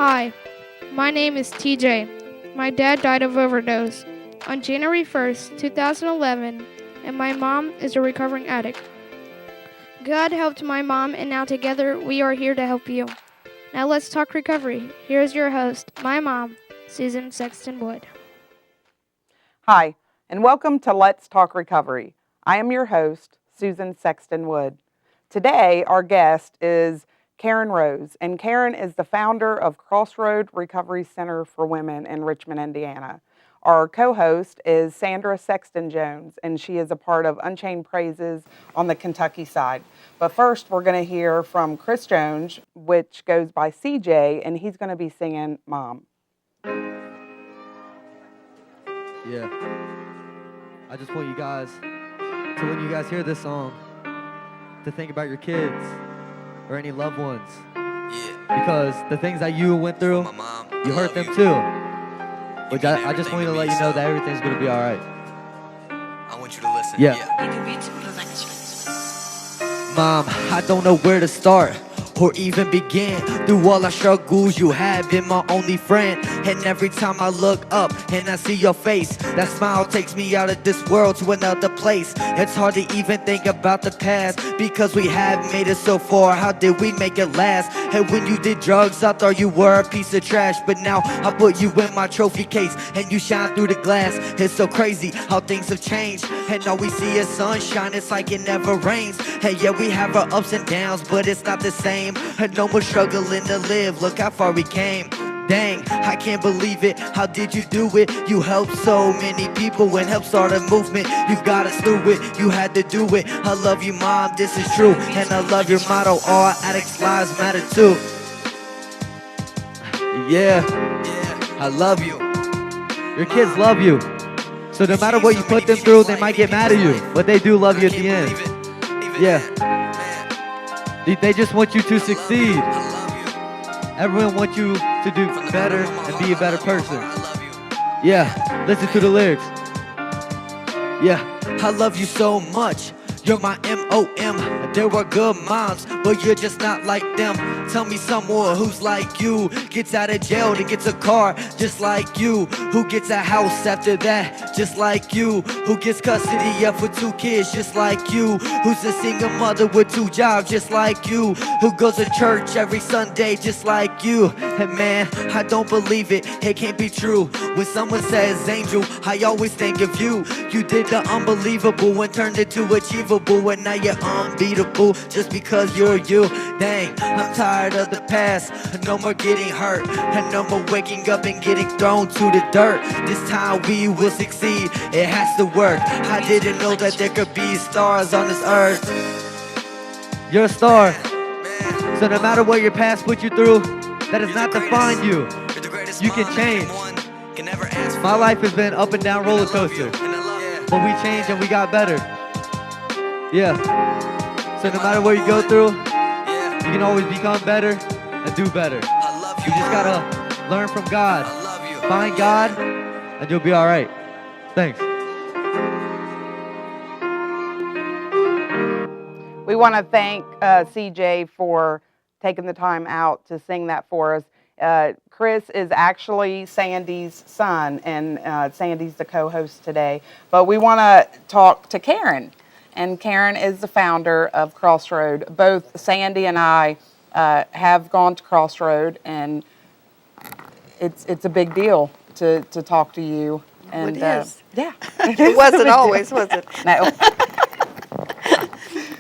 Hi, my name is TJ. My dad died of overdose on January 1st, 2011, and my mom is a recovering addict. God helped my mom, and now together we are here to help you. Now let's talk recovery. Here's your host, my mom, Susan Sexton-Wood. Hi, and welcome to Let's Talk Recovery. I am your host, Susan Sexton-Wood. Today, our guest is Karon Rose, and Karon is the founder of Crossroad Recovery Center for Women in Richmond, Indiana. Our co-host is Sandra Sexton-Jones, and she is a part of Unchained Praises on the Kentucky side. But first, we're going to hear from Chris Jones, which goes by CJ, and he's going to be singing Mom. Yeah. I just want you guys to, when you guys hear this song, to think about your kids or any loved ones. Yeah. Because the things that you went through, My mom, you hurt them you. too. But mean I just want you to everything to let me, you know son. that everything's going to be all right. I want you to listen. Yeah. Yeah. Mom, I don't know where to start or even begin. Through all our struggles, you have been my only friend. And every time I look up and I see your face, that smile takes me out of this world to another place. It's hard to even think about the past, because we have made it so far. How did we make it last? And when you did drugs, I thought you were a piece of trash. But now I put you in my trophy case and you shine through the glass. It's so crazy how things have changed, and all we see is sunshine. It's like it never rains. Hey, yeah, we have our ups and downs, but it's not the same. And no more struggling to live. Look how far we came. Dang, I can't believe it. How did you do it? You helped so many people and helped start a movement. You got us through it. You had to do it. I love you, Mom. This is true. And I love your motto. All addicts' lives matter too. Yeah, I love you. Your kids love you. So no matter what you put them through, they might get mad at you, but they do love you at the end. Yeah. They just want you to succeed. Everyone wants you to do better and be a better person. Yeah, listen to the lyrics. Yeah, I love you so much. You're my M.O.M. There were good moms, but you're just not like them. Tell me someone who's like you, gets out of jail to get a car, just like you. Who gets a house after that, just like you. Who gets custody up for 2 kids, just like you. Who's a single mother with 2 jobs, just like you. Who goes to church every Sunday, just like you. And man, I don't believe it, it can't be true. When someone says angel, I always think of you. You did the unbelievable and turned it to achievable. And now you're unbeatable just because you're you. Dang, I'm tired of the past. No more getting hurt, and no more waking up and getting thrown to the dirt. This time we will succeed, it has to work. I didn't know that there could be stars on this earth. You're a star. So no matter what your past put you through, that does not define you. You can change. My life has been up and down roller coaster, but we changed and we got better. Yeah. So no matter what you go through, you can always become better and do better. You just gotta learn from God. Find God, and you'll be all right. Thanks. We want to thank CJ for taking the time out to sing that for us. Chris is actually Sandy's son, and Sandy's the co-host today. But we want to talk to Karon. And Karon is the founder of Crossroad. Both Sandy and I have gone to Crossroad, and it's a big deal to talk to you. And it is. Yeah. It wasn't always, was it? No.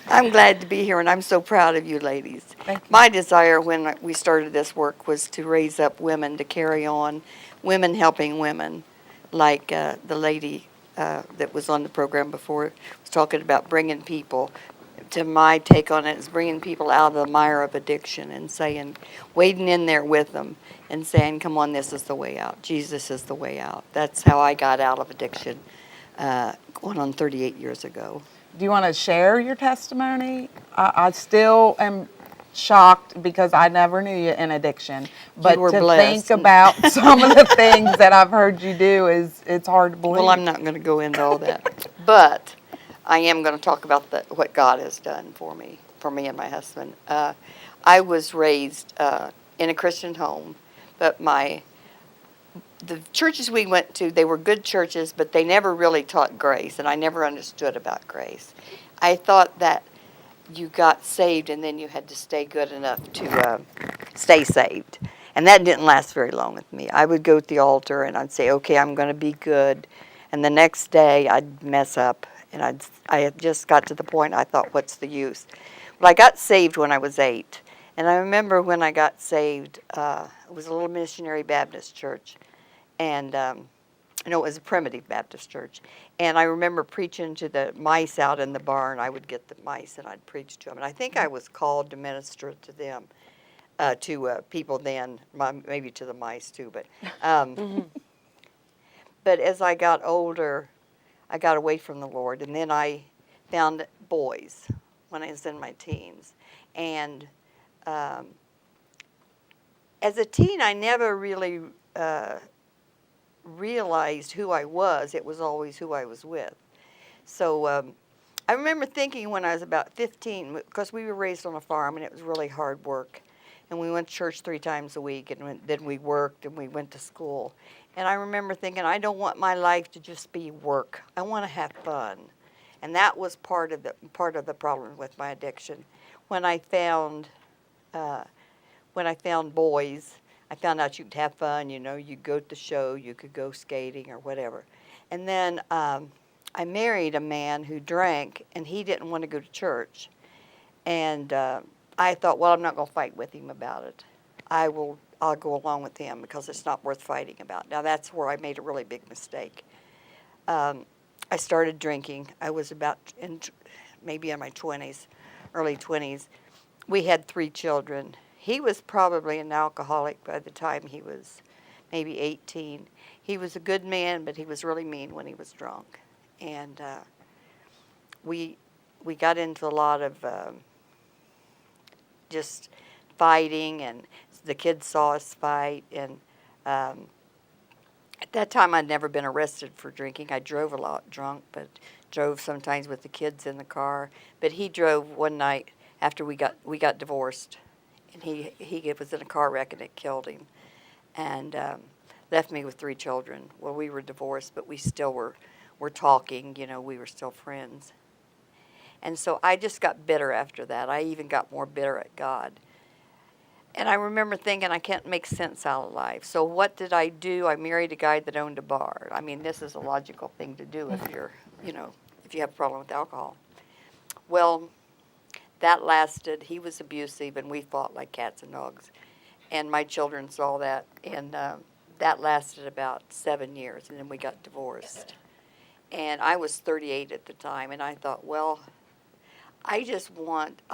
I'm glad to be here, and I'm so proud of you ladies. Thank you. My desire when we started this work was to raise up women to carry on, women helping women, like the lady that was on the program before was talking about bringing people. To my take on it is bringing people out of the mire of addiction and saying, wading in there with them and saying, come on, this is the way out. Jesus is the way out. That's how I got out of addiction going on 38 years ago. Do you want to share your testimony? I still am shocked because I never knew you in addiction. But You were to blessed. think about some of the things that I've heard you do it's hard to believe. Well, I'm not going to go into all that. But I am going to talk about what God has done for me and my husband. I was raised in a Christian home, But the churches we went to, they were good churches, but they never really taught grace, and I never understood about grace. I thought that you got saved and then you had to stay good enough to stay saved. And that didn't last very long with me. I would go to the altar and I'd say, okay, I'm going to be good. And the next day I'd mess up. And I had just got to the point I thought, what's the use? Well, I got saved when I was 8. And I remember when I got saved, it was a little missionary Baptist church. And no, it was a primitive Baptist church. And I remember preaching to the mice out in the barn. I would get the mice and I'd preach to them. And I think I was called to minister to them, to people then, maybe to the mice too. But, but as I got older, I got away from the Lord. And then I found boys when I was in my teens. And as a teen, I never really realized who I was. It was always who I was with. So I remember thinking when I was about 15, because we were raised on a farm and it was really hard work, and we went to church 3 times a week, and then we worked and we went to school. And I remember thinking, I don't want my life to just be work. I want to have fun. And that was part of the problem with my addiction. When I found boys, I found out you could have fun, you could go to the show, you could go skating or whatever. And then I married a man who drank, and he didn't want to go to church. And I thought, well, I'm not going to fight with him about it. I'll go along with him because it's not worth fighting about. Now, that's where I made a really big mistake. I started drinking. I was maybe in my 20s, early 20s. We had 3 children. He was probably an alcoholic by the time he was maybe 18. He was a good man, but he was really mean when he was drunk. And we got into a lot of just fighting, and the kids saw us fight. And at that time, I'd never been arrested for drinking. I drove a lot drunk, but drove sometimes with the kids in the car. But he drove one night after we got divorced. And he was in a car wreck and it killed him, and left me with 3 children. Well, we were divorced, but we still were talking. We were still friends. And so I just got bitter after that. I even got more bitter at God. And I remember thinking, I can't make sense out of life. So what did I do? I married a guy that owned a bar. I mean, this is a logical thing to do if if you have a problem with alcohol. Well, that lasted. He was abusive, and we fought like cats and dogs. And my children saw that, and that lasted about 7 years, and then we got divorced. And I was 38 at the time, and I thought, well, I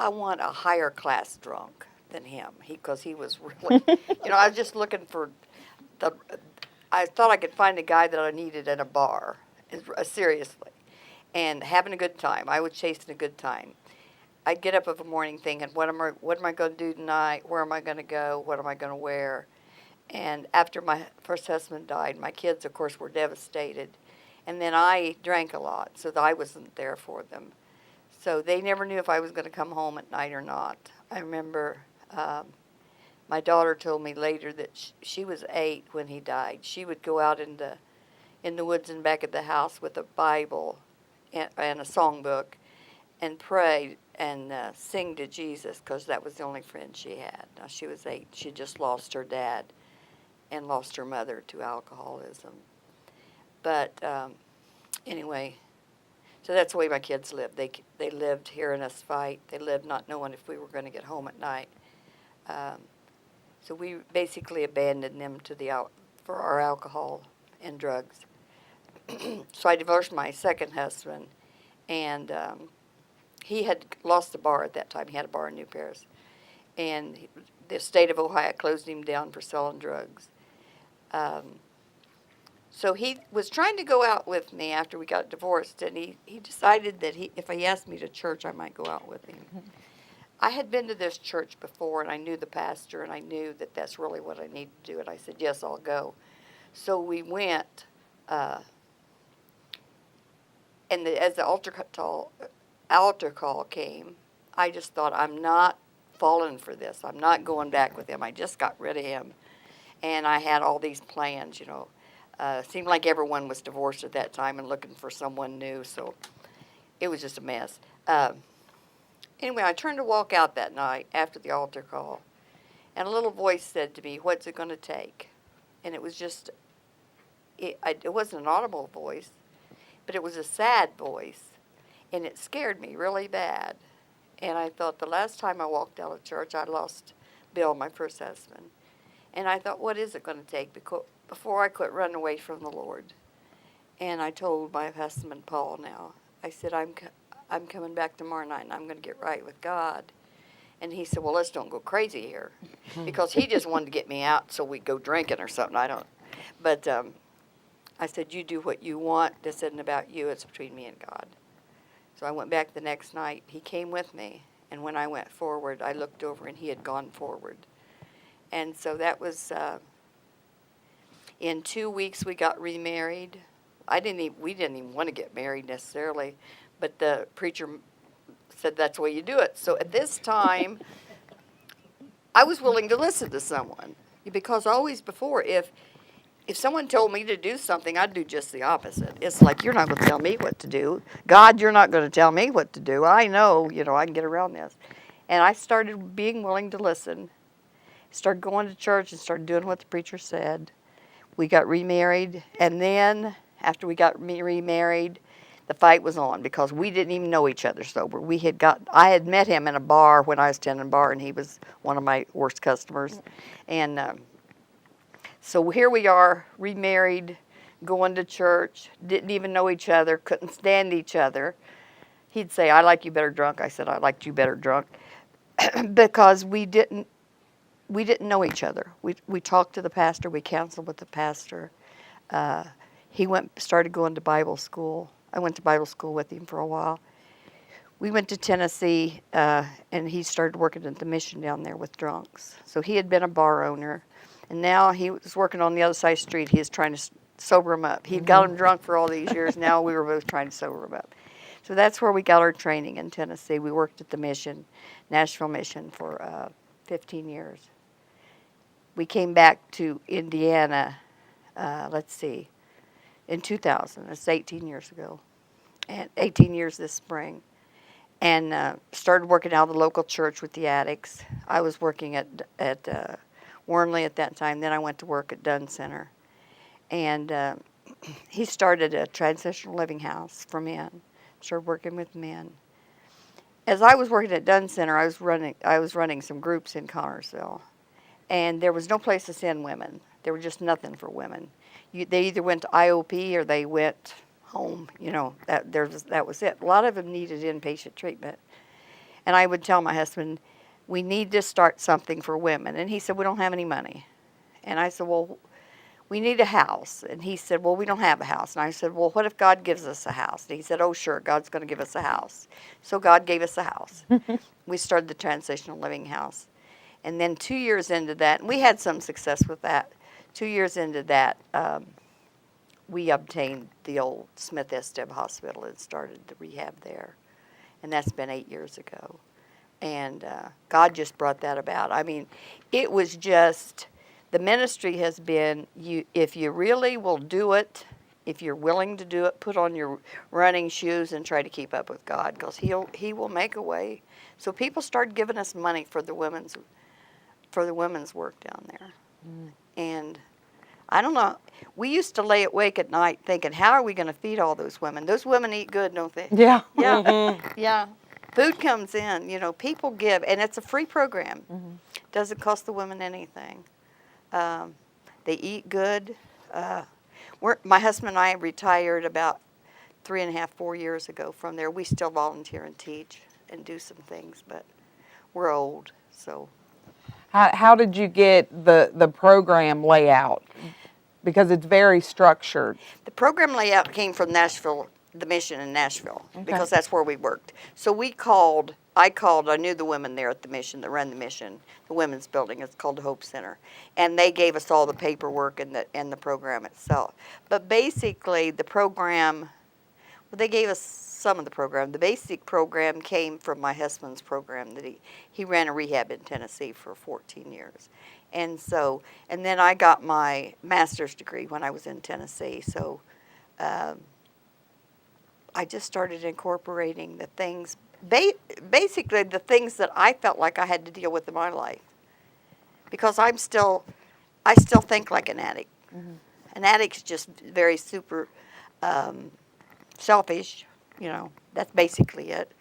want a higher class drunk than him, because he was really, I was just looking for I thought I could find a guy that I needed in a bar, seriously, and having a good time. I was chasing a good time. I'd get up of a morning thinking, what am I going to do tonight? Where am I going to go? What am I going to wear? And after my first husband died, my kids, of course, were devastated. And then I drank a lot, so that I wasn't there for them. So they never knew if I was going to come home at night or not. I remember my daughter told me later that she was 8 when he died. She would go out in the woods in back of the house with a Bible and a songbook and pray and sing to Jesus, because that was the only friend she had. Now, she was 8. She just lost her dad and lost her mother to alcoholism. But anyway, so that's the way my kids lived. They lived hearing us fight. They lived not knowing if we were going to get home at night. So we basically abandoned them for our alcohol and drugs. So I divorced my second husband, and he had lost a bar at that time. He had a bar in New Paris. And the state of Ohio closed him down for selling drugs. So he was trying to go out with me after we got divorced, and he decided that if he asked me to church, I might go out with him. I had been to this church before, and I knew the pastor, and I knew that that's really what I needed to do, and I said, yes, I'll go. So we went, and as the altar call came, I just thought, I'm not falling for this. I'm not going back with him. I just got rid of him. And I had all these plans, seemed like everyone was divorced at that time and looking for someone new, so it was just a mess. Anyway, I turned to walk out that night after the altar call, and a little voice said to me, "What's it going to take?" And it was just, it wasn't an audible voice, but it was a sad voice, and it scared me really bad. And I thought, the last time I walked out of church, I lost Bill, my first husband. And I thought, what is it going to take before I quit running away from the Lord? And I told my husband, Paul, now, I said, I'm coming back tomorrow night, and I'm going to get right with God. And he said, well, let's don't go crazy here. Because he just wanted to get me out so we'd go drinking or something. But I said, you do what you want. This isn't about you. It's between me and God. So I went back the next night. He came with me. And when I went forward, I looked over, and he had gone forward. And so that was, in 2 weeks, we got remarried. We didn't even want to get married necessarily, but the preacher said that's the way you do it. So at this time, I was willing to listen to someone, because always before, if someone told me to do something, I'd do just the opposite. It's like, you're not going to tell me what to do. God, you're not going to tell me what to do. I know, I can get around this. And I started being willing to listen, started going to church and started doing what the preacher said. We got remarried, and then after we got remarried, the fight was on, because we didn't even know each other sober. I had met him in a bar when I was tending bar, and he was one of my worst customers. And so here we are, remarried, going to church, didn't even know each other, couldn't stand each other. He'd say, I like you better drunk. I said, I liked you better drunk. Because we didn't know each other. We talked to the pastor, we counseled with the pastor. He started going to Bible school. I went to Bible school with him for a while. We went to Tennessee, and he started working at the mission down there with drunks. So he had been a bar owner, and now he was working on the other side of the street. He was trying to sober him up. He'd got him drunk for all these years. Now we were both trying to sober him up. So that's where we got our training in Tennessee. We worked at the mission, Nashville Mission, for 15 years. We came back to Indiana, in 2000. That's 18 years ago, and 18 years this spring. And started working out of the local church with the addicts. I was working at Warrenley at that time. Then I went to work at Dunn Center. And he started a transitional living house for men. Started working with men. As I was working at Dunn Center, I was running some groups in Connersville. And there was no place to send women. There was just nothing for women. They either went to IOP or they went home. That was it. A lot of them needed inpatient treatment. And I would tell my husband, we need to start something for women. And he said, we don't have any money. And I said, well, we need a house. And he said, well, we don't have a house. And I said, well, what if God gives us a house? And he said, oh, sure, God's going to give us a house. So God gave us a house. We started the transitional living house. And then 2 years into that, and we had some success with that. 2 years into that, we obtained the old Smith Esteb Hospital and started the rehab there. And that's been 8 years ago. And God just brought that about. I mean, it was just, the ministry has been, if you really will do it, if you're willing to do it, put on your running shoes and try to keep up with God, because He will make a way. So people started giving us money for the women's work down there. And I don't know, we used to lay awake at night thinking, how are we going to feed all those women? Those women eat good, don't they? Yeah. Yeah. Yeah. Food comes in, people give, and it's a free program. Doesn't cost the women anything. They eat good. My husband and I retired about 3.5, 4 years ago from there. We still volunteer and teach and do some things, but we're old, so. How did you get the program layout? Because it's very structured. The program layout came from Nashville, the mission in Nashville, because that's where we worked. So I knew the women there at the mission that run the mission, the women's building. It's called the Hope Center. And they gave us all the paperwork and the program itself. But basically, the program, they gave us some of the program. The basic program came from my husband's program that he ran a rehab in Tennessee for 14 years. And then I got my master's degree when I was in Tennessee. So I just started incorporating the things, basically the things that I felt like I had to deal with in my life. Because I still think like an addict. Mm-hmm. An addict's just very super selfish, that's basically it.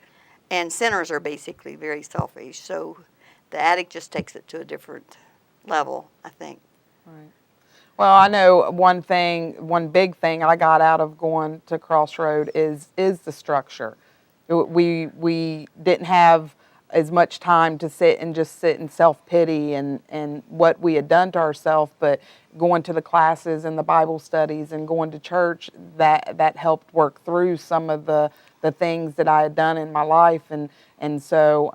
And sinners are basically very selfish. So the addict just takes it to a different level, I think. Right. Well, I know one big thing I got out of going to Crossroad is the structure. We didn't have as much time to sit in self-pity and what we had done to ourselves, but going to the classes and the Bible studies and going to church, that helped work through some of the things that I had done in my life. And so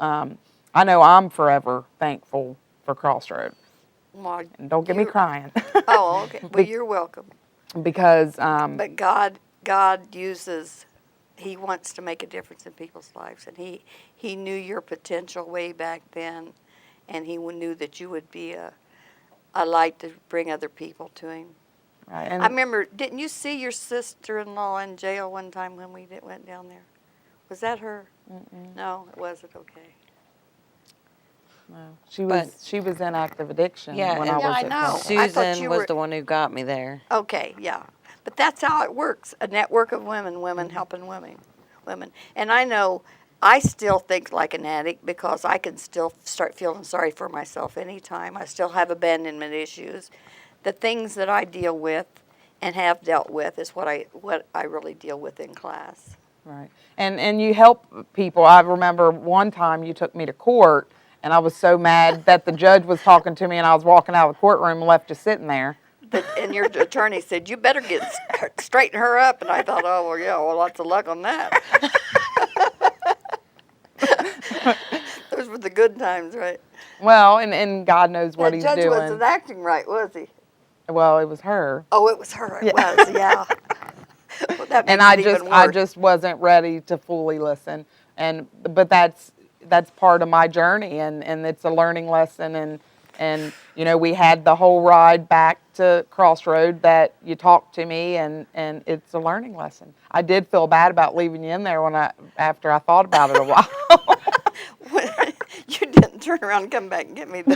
I know I'm forever thankful for Crossroad. Well, And don't get me crying. Oh, okay. Well, you're welcome. Because But God uses, He wants to make a difference in people's lives. And He knew your potential way back then. And He knew that you would be a light to bring other people to Him. right, and I remember, didn't you see your sister-in-law in jail one time when we went down there? Was that her? Mm-mm. No, it wasn't. Okay. no, she was in active addiction Yeah, when and I Yeah, was I at know. Crossroad. I thought Susan you was were- the one who got me there. Okay, yeah. But that's how it works. A network of women helping women. And I know I still think like an addict because I can still start feeling sorry for myself anytime. I still have abandonment issues. The things that I deal with and have dealt with is what I really deal with in class. Right. And you help people. I remember one time you took me to court, and I was so mad that the judge was talking to me, and I was walking out of the courtroom and left you sitting there. And your attorney said, "You better straighten her up." And I thought, "Oh, well, yeah, well, lots of luck on that." Those were the good times, right? Well, and God knows what That He's judge doing. wasn't acting right, was he? Well, it was her. Oh, it was her. It was, yeah. Well, that makes And it even I worse. just wasn't ready to fully listen. But that's part of my journey, and it's a learning lesson. And we had the whole ride back to Crossroad that you talked to me, and it's a learning lesson. I did feel bad about leaving you in there after I thought about it a while. You didn't turn around and come back and get me, though.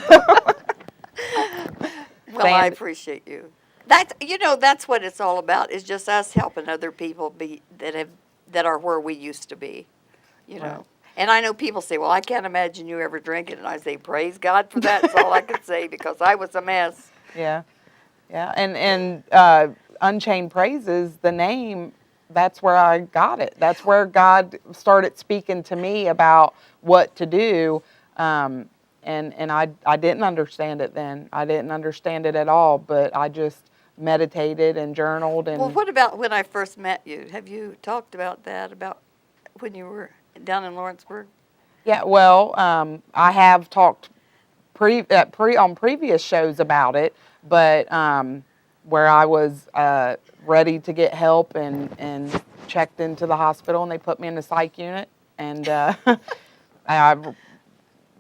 Well, I appreciate you. That's what it's all about. Is just us helping other people be that are where we used to be. Right. And I know people say, "Well, I can't imagine you ever drinking," and I say, "Praise God for that." That's all I can say because I was a mess. Yeah, yeah, and Unchained Praises, the name, that's where I got it. That's where God started speaking to me about what to do, and I didn't understand it then. I didn't understand it at all, but I just meditated and journaled. And Well, what about when I first met you? Have you talked about that, about when you were down in Lawrenceburg? yeah, well, I have talked on previous shows about it, but where I was ready to get help and checked into the hospital, and they put me in the psych unit, and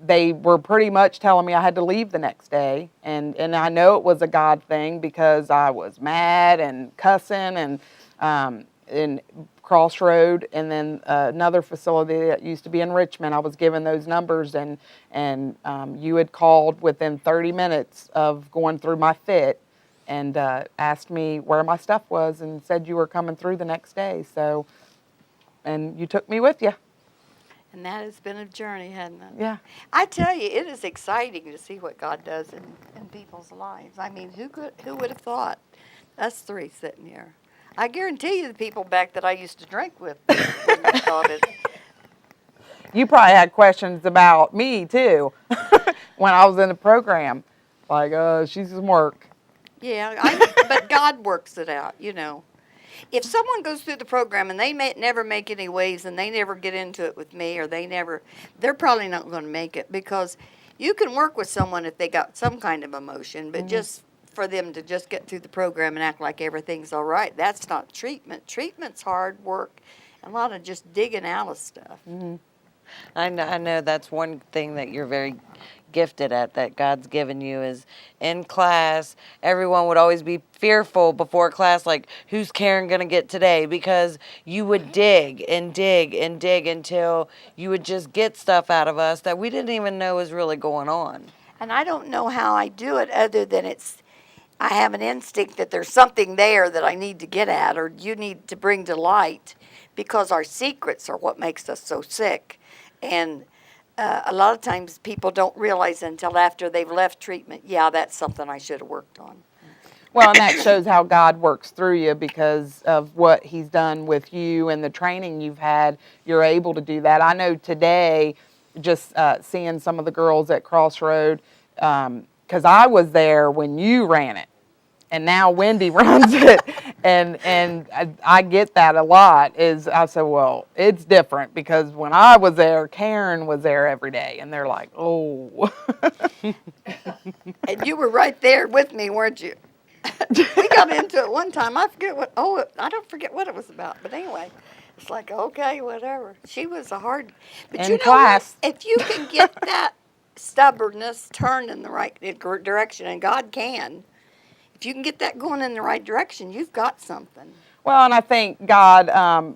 they were pretty much telling me I had to leave the next day, and I know it was a God thing because I was mad and cussing and in Crossroad, and then another facility that used to be in Richmond. I was given those numbers, and you had called within 30 minutes of going through my fit, and asked me where my stuff was, and said you were coming through the next day. So, and you took me with you. And that has been a journey, hasn't it? Yeah. I tell you, it is exciting to see what God does in people's lives. I mean, who would have thought? Us three sitting here. I guarantee you the people back that I used to drink with wouldn't have thought it. You probably had questions about me, too, when I was in the program. Like, she's some work. Yeah, but God works it out, If someone goes through the program and they never make any waves and they never get into it with me, or they're probably not going to make it, because you can work with someone if they got some kind of emotion, but just for them to just get through the program and act like everything's all right, that's not treatment. Treatment's hard work and a lot of just digging out of stuff. I know that's one thing that you're very gifted at, that God's given you, is in class, everyone would always be fearful before class, like, who's Karen going to get today? Because you would dig and dig and dig until you would just get stuff out of us that we didn't even know was really going on. And I don't know how I do it other than I have an instinct that there's something there that I need to get at or you need to bring to light, because our secrets are what makes us so sick. And a lot of times people don't realize until after they've left treatment, yeah, that's something I should have worked on. Well, and that shows how God works through you because of what he's done with you and the training you've had. You're able to do that. I know today, just seeing some of the girls at Crossroad, because I was there when you ran it. And now Wendy runs it, and I get that a lot. I said, well, it's different because when I was there, Karon was there every day, and they're like, oh. And you were right there with me, weren't you? We got into it one time. I don't forget what it was about. But anyway, it's like, okay, whatever. She was a hard. But In you know class. what? If you can get that stubbornness turned in the right direction, and God can. If you can get that going in the right direction, you've got something. Well, and I think God,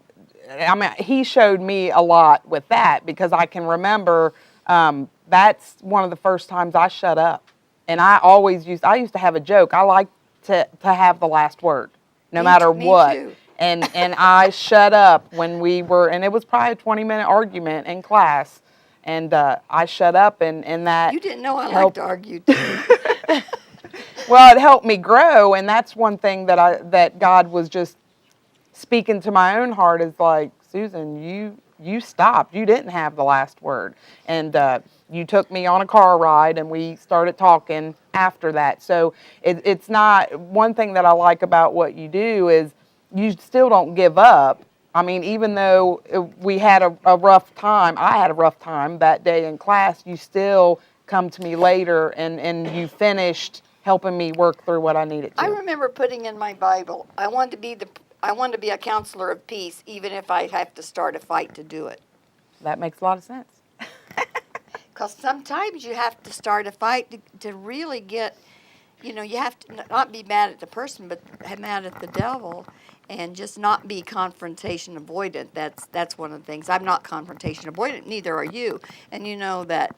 he showed me a lot with that because I can remember that's one of the first times I shut up. And I used to have a joke. I like to have the last word, no matter what. Me too. And I shut up when we were, and it was probably a 20-minute argument in class. And I shut up, and that You didn't know I helped. liked to argue too. Well, it helped me grow, and that's one thing that God was just speaking to my own heart is like, Susan, you stopped. You didn't have the last word. And you took me on a car ride, and we started talking after that. So it's not, one thing that I like about what you do is you still don't give up. I mean, even though we had a rough time, I had a rough time that day in class, you still come to me later, and you finished helping me work through what I needed to. I remember putting in my Bible, I want to be a counselor of peace, even if I have to start a fight to do it. That makes a lot of sense. Because sometimes you have to start a fight to really get, you have to not be mad at the person, but mad at the devil, and just not be confrontation avoidant. That's one of the things. I'm not confrontation avoidant, neither are you. And you know that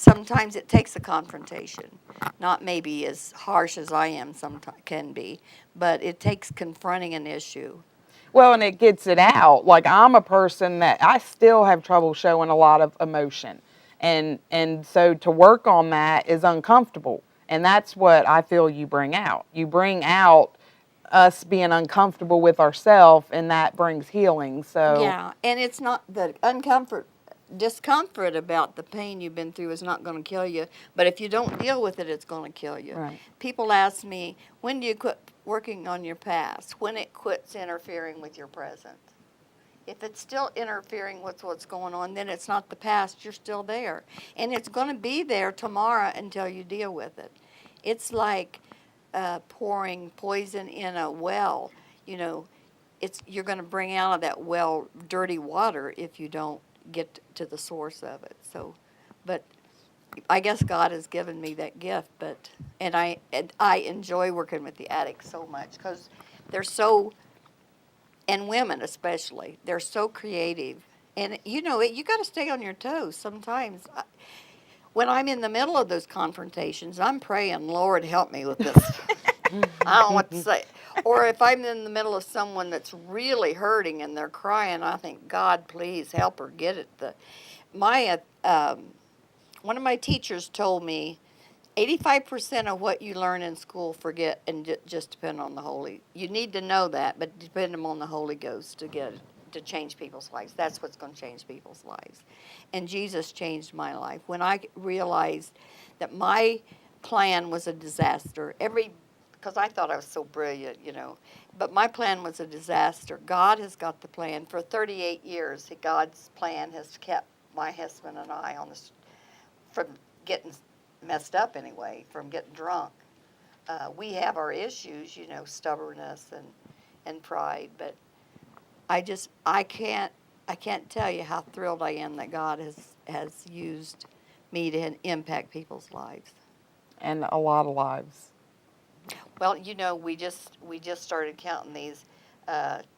sometimes it takes a confrontation. Not maybe as harsh as I am sometimes can be, but it takes confronting an issue. Well, and it gets it out. Like, I'm a person that I still have trouble showing a lot of emotion. And so to work on that is uncomfortable. And that's what I feel you bring out. You bring out us being uncomfortable with ourselves, and that brings healing. So yeah, and it's not the discomfort about the pain you've been through is not going to kill you, but if you don't deal with it, it's going to kill you. Right. People ask me, when do you quit working on your past? When it quits interfering with your present. If it's still interfering with what's going on, then it's not the past, you're still there. And it's going to be there tomorrow until you deal with it. It's like pouring poison in a well. You're going to bring out of that well dirty water if you don't get to the source of it. So, but I guess God has given me that gift. And I enjoy working with the addicts so much because they're so, and women especially, they're so creative. And you got to stay on your toes sometimes. When I'm in the middle of those confrontations, I'm praying, Lord, help me with this. I don't know what to say. Or if I'm in the middle of someone that's really hurting and they're crying, I think, God, please help her get it. One of my teachers told me, 85% of what you learn in school, forget and just depend on the Holy. You need to know that, but depend on the Holy Ghost to change people's lives. That's what's going to change people's lives. And Jesus changed my life. When I realized that my plan was a disaster, because I thought I was so brilliant, but my plan was a disaster. God has got the plan. For 38 years, God's plan has kept my husband and I from getting messed up anyway, from getting drunk. We have our issues, stubbornness and pride, but I can't tell you how thrilled I am that God has used me to impact people's lives. And a lot of lives. Well, we just started counting these.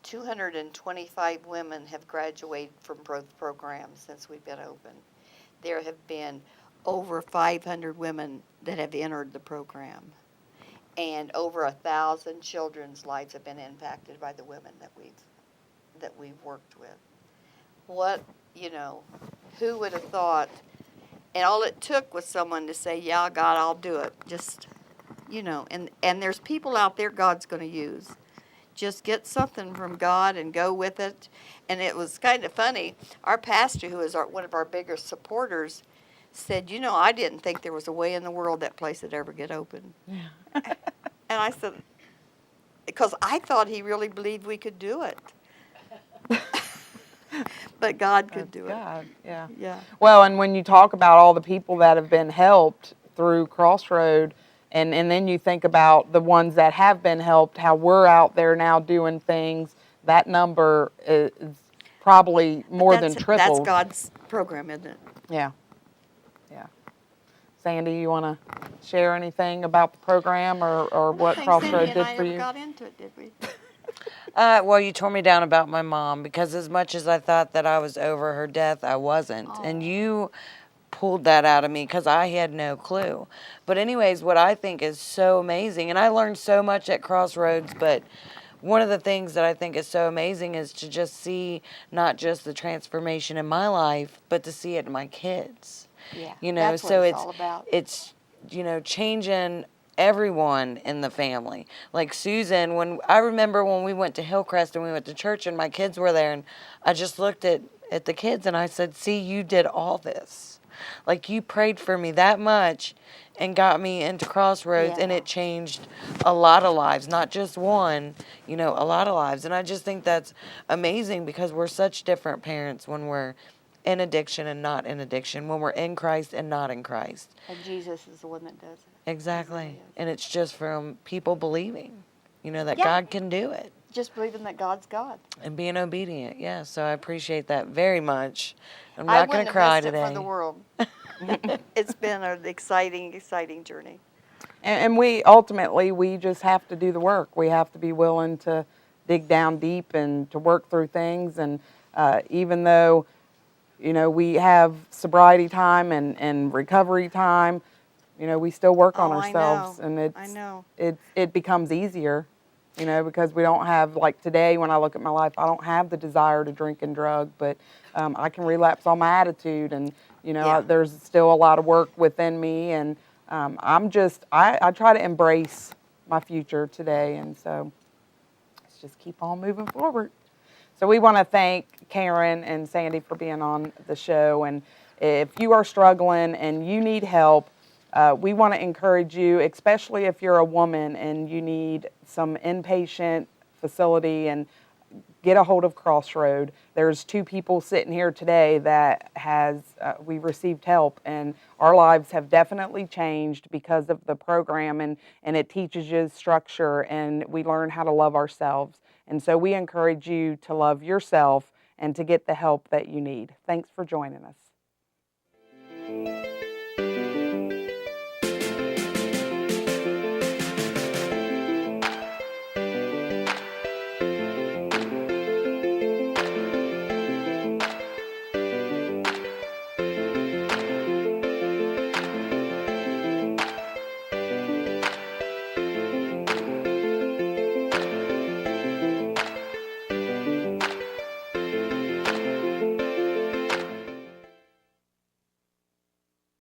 225 women have graduated from both programs since we've been open. There have been over 500 women that have entered the program, and over 1,000 children's lives have been impacted by the women that we've worked with. Who would have thought? And all it took was someone to say, "Yeah, God, I'll do it." Just, and there's people out there God's going to use. Just get something from God and go with it. And it was kind of funny. Our pastor, who is one of our biggest supporters, said, I didn't think there was a way in the world that place would ever get open. Yeah. And I said, because I thought he really believed we could do it. But God could do God, it. yeah. Yeah. Well, and when you talk about all the people that have been helped through Crossroad, and then you think about the ones that have been helped, how we're out there now doing things, that number is probably more than triple. That's God's program, isn't it? Yeah. Yeah. Sandy, you want to share anything about the program or what Crossroad did for you? Sandy and I never got into it, did we? Well, you tore me down about my mom, because as much as I thought that I was over her death, I wasn't. Oh. And you pulled that out of me because I had no clue. But anyways, what I think is so amazing, and I learned so much at Crossroads, but one of the things that I think is so amazing is to just see not just the transformation in my life, but to see it in my kids. Yeah, That's what it's all about. It's changing everyone in the family. Like Susan, I remember when we went to Hillcrest and we went to church and my kids were there, and I just looked at the kids and I said, "See, you did all this. Like, you prayed for me that much and got me into Crossroads, and it changed a lot of lives, not just one, a lot of lives." And I just think that's amazing, because we're such different parents when we're in addiction and not in addiction, when we're in Christ and not in Christ. And Jesus is the one that does it. Exactly. And it's just from people believing, that Yeah. God can do it. Just believing that God's God. And being obedient, yeah. So I appreciate that very much. I'm I not going wouldn't to cry have missed today. it for the world. It's been an exciting journey. And we just have to do the work. We have to be willing to dig down deep and to work through things. And even though, we have sobriety time and recovery time, we still work on ourselves. I know. And I know. it becomes easier, because we don't have, like today when I look at my life, I don't have the desire to drink and drug, but I can relapse on my attitude, and there's still a lot of work within me, and I try to embrace my future today, and so let's just keep on moving forward. So we want to thank Karon and Sandy for being on the show, and if you are struggling and you need help, we want to encourage you, especially if you're a woman and you need some inpatient facility, and get a hold of Crossroad. There's 2 people sitting here today that we received help, and our lives have definitely changed because of the program, and it teaches you structure, and we learn how to love ourselves. And so we encourage you to love yourself and to get the help that you need. Thanks for joining us.